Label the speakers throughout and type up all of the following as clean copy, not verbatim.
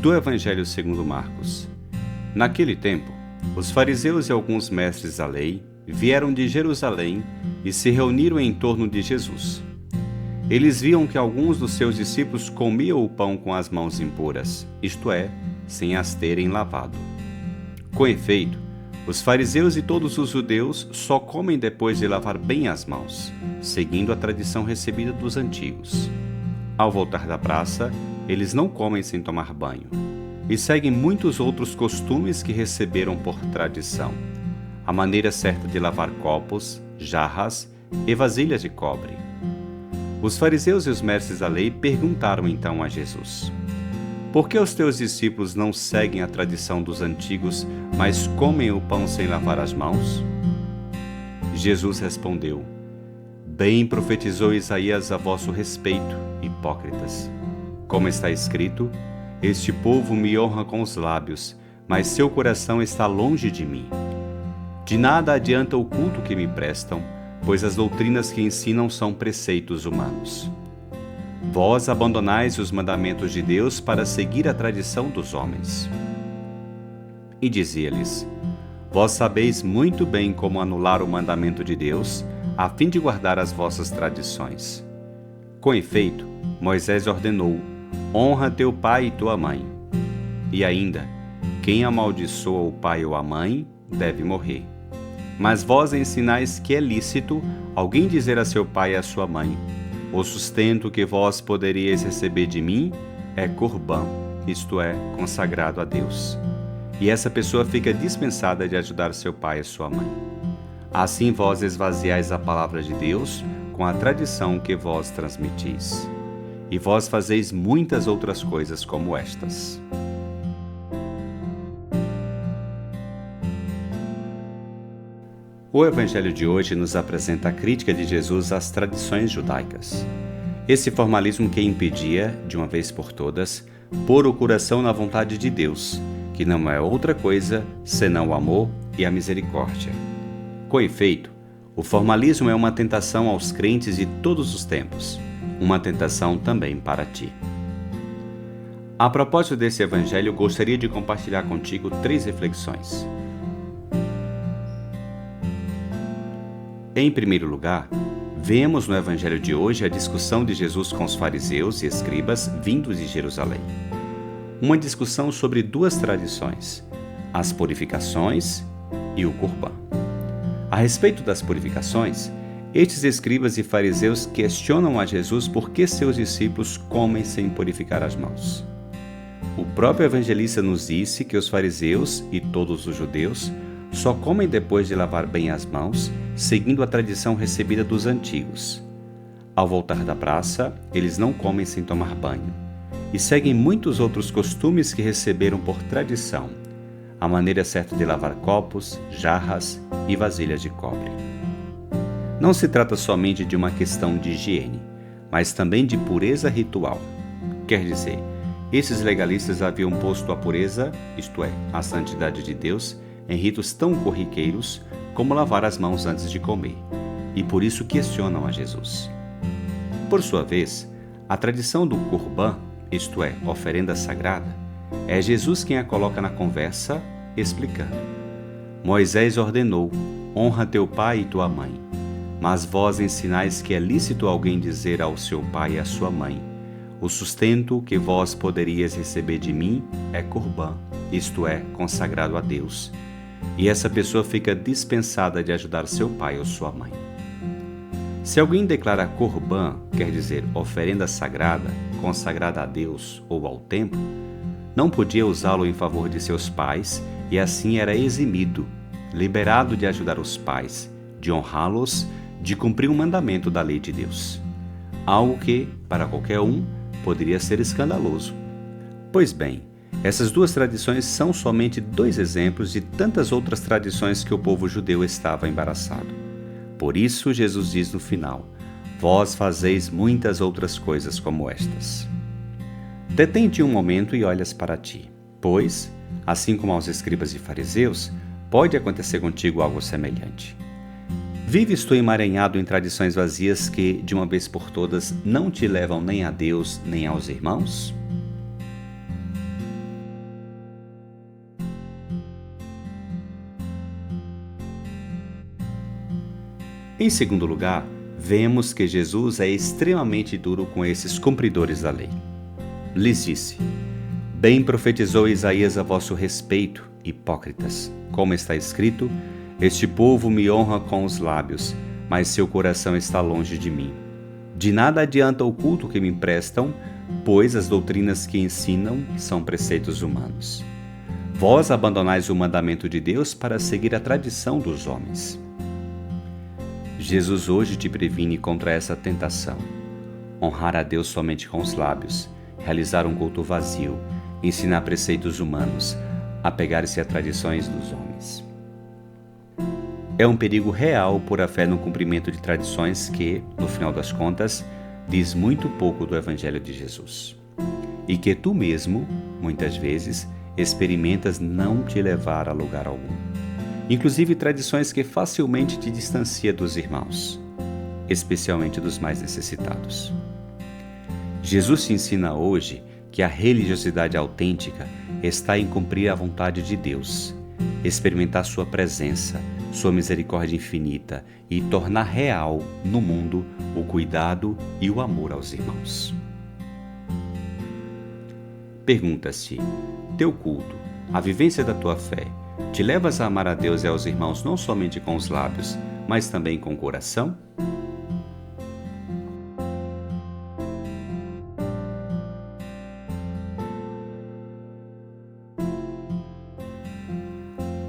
Speaker 1: do Evangelho segundo Marcos. Naquele tempo, os fariseus e alguns mestres da lei vieram de Jerusalém e se reuniram em torno de Jesus. Eles viam que alguns dos seus discípulos comiam o pão com as mãos impuras, isto é, sem as terem lavado. Com efeito, os fariseus e todos os judeus só comem depois de lavar bem as mãos, seguindo a tradição recebida dos antigos. Ao voltar da praça, eles não comem sem tomar banho, e seguem muitos outros costumes que receberam por tradição. A maneira certa de lavar copos, jarras e vasilhas de cobre. Os fariseus e os mestres da lei perguntaram então a Jesus: por que os teus discípulos não seguem a tradição dos antigos, mas comem o pão sem lavar as mãos? Jesus respondeu: bem profetizou Isaías a vosso respeito, hipócritas. Como está escrito: este povo me honra com os lábios, mas seu coração está longe de mim. De nada adianta o culto que me prestam, pois as doutrinas que ensinam são preceitos humanos. Vós abandonais os mandamentos de Deus para seguir a tradição dos homens. E dizia-lhes: vós sabeis muito bem como anular o mandamento de Deus, a fim de guardar as vossas tradições. Com efeito, Moisés ordenou: honra teu pai e tua mãe. E ainda, quem amaldiçoa o pai ou a mãe, deve morrer. Mas vós ensinais que é lícito alguém dizer a seu pai e a sua mãe: o sustento que vós poderíeis receber de mim é corbã, isto é, consagrado a Deus. E essa pessoa fica dispensada de ajudar seu pai e sua mãe. Assim vós esvaziais a palavra de Deus com a tradição que vós transmitis. E vós fazeis muitas outras coisas como estas. O Evangelho de hoje nos apresenta a crítica de Jesus às tradições judaicas. Esse formalismo que impedia, de uma vez por todas, pôr o coração na vontade de Deus, que não é outra coisa senão o amor e a misericórdia. Com efeito, o formalismo é uma tentação aos crentes de todos os tempos, uma tentação também para ti. A propósito desse Evangelho, gostaria de compartilhar contigo 3 reflexões. Em primeiro lugar, vemos no Evangelho de hoje a discussão de Jesus com os fariseus e escribas vindos de Jerusalém. Uma discussão sobre 2 tradições, as purificações e o corbã. A respeito das purificações, estes escribas e fariseus questionam a Jesus por que seus discípulos comem sem purificar as mãos. O próprio evangelista nos disse que os fariseus e todos os judeus só comem depois de lavar bem as mãos, seguindo a tradição recebida dos antigos. Ao voltar da praça, eles não comem sem tomar banho, e seguem muitos outros costumes que receberam por tradição, a maneira certa de lavar copos, jarras e vasilhas de cobre. Não se trata somente de uma questão de higiene, mas também de pureza ritual. Quer dizer, esses legalistas haviam posto a pureza, isto é, a santidade de Deus, em ritos tão corriqueiros como lavar as mãos antes de comer, e por isso questionam a Jesus. Por sua vez, a tradição do corbã, isto é, oferenda sagrada, é Jesus quem a coloca na conversa, explicando: Moisés ordenou: honra teu pai e tua mãe. Mas vós ensinais que é lícito alguém dizer ao seu pai e à sua mãe: o sustento que vós poderíeis receber de mim é corbã, isto é, consagrado a Deus. E essa pessoa fica dispensada de ajudar seu pai ou sua mãe. Se alguém declara corbã, quer dizer oferenda sagrada, consagrada a Deus ou ao templo, não podia usá-lo em favor de seus pais e assim era eximido, liberado de ajudar os pais, de honrá-los, de cumprir um mandamento da lei de Deus. Algo que, para qualquer um, poderia ser escandaloso. Pois bem, essas 2 tradições são somente 2 exemplos de tantas outras tradições que o povo judeu estava embaraçado. Por isso, Jesus diz no final: vós fazeis muitas outras coisas como estas. Detém-te um momento e olhas para ti, pois, assim como aos escribas e fariseus, pode acontecer contigo algo semelhante. Vives tu emaranhado em tradições vazias que, de uma vez por todas, não te levam nem a Deus nem aos irmãos? Em segundo lugar, vemos que Jesus é extremamente duro com esses cumpridores da lei. Lhes disse: Bem profetizou Isaías a vosso respeito, hipócritas, como está escrito: Este povo me honra com os lábios, mas seu coração está longe de mim. De nada adianta o culto que me prestam, pois as doutrinas que ensinam são preceitos humanos. Vós abandonais o mandamento de Deus para seguir a tradição dos homens. Jesus hoje te previne contra essa tentação. Honrar a Deus somente com os lábios, realizar um culto vazio, ensinar preceitos humanos, apegar-se a tradições dos homens. É um perigo real pôr a fé no cumprimento de tradições que, no final das contas, diz muito pouco do Evangelho de Jesus. E que tu mesmo, muitas vezes, experimentas não te levar a lugar algum. Inclusive tradições que facilmente te distancia dos irmãos, especialmente dos mais necessitados. Jesus te ensina hoje que a religiosidade autêntica está em cumprir a vontade de Deus, experimentar sua presença, sua misericórdia infinita e tornar real no mundo o cuidado e o amor aos irmãos. Pergunta-se: teu culto, a vivência da tua fé, te levas a amar a Deus e aos irmãos não somente com os lábios, mas também com o coração?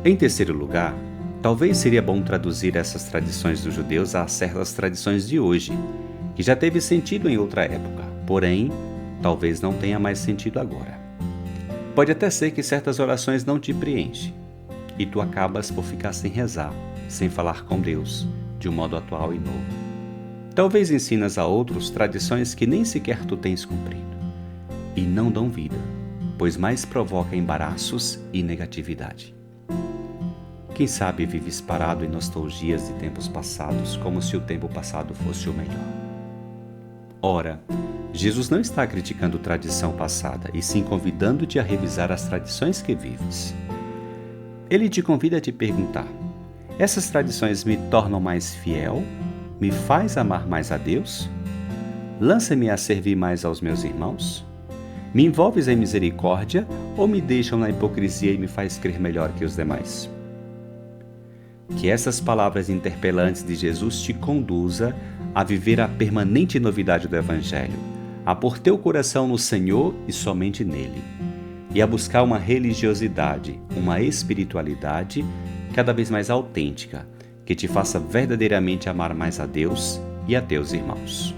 Speaker 1: Em terceiro lugar, talvez seria bom traduzir essas tradições dos judeus a certas tradições de hoje, que já teve sentido em outra época, porém, talvez não tenha mais sentido agora. Pode até ser que certas orações não te preenchem, e tu acabas por ficar sem rezar, sem falar com Deus, de um modo atual e novo. Talvez ensinas a outros tradições que nem sequer tu tens cumprido, e não dão vida, pois mais provoca embaraços e negatividade. Quem sabe vives parado em nostalgias de tempos passados, como se o tempo passado fosse o melhor. Ora, Jesus não está criticando tradição passada, e sim convidando-te a revisar as tradições que vives. Ele te convida a te perguntar: essas tradições me tornam mais fiel? Me faz amar mais a Deus? Lança-me a servir mais aos meus irmãos? Me envolves em misericórdia ou me deixam na hipocrisia e me faz crer melhor que os demais? Que essas palavras interpelantes de Jesus te conduza a viver a permanente novidade do Evangelho, a pôr teu coração no Senhor e somente nele, e a buscar uma religiosidade, uma espiritualidade cada vez mais autêntica, que te faça verdadeiramente amar mais a Deus e a teus irmãos.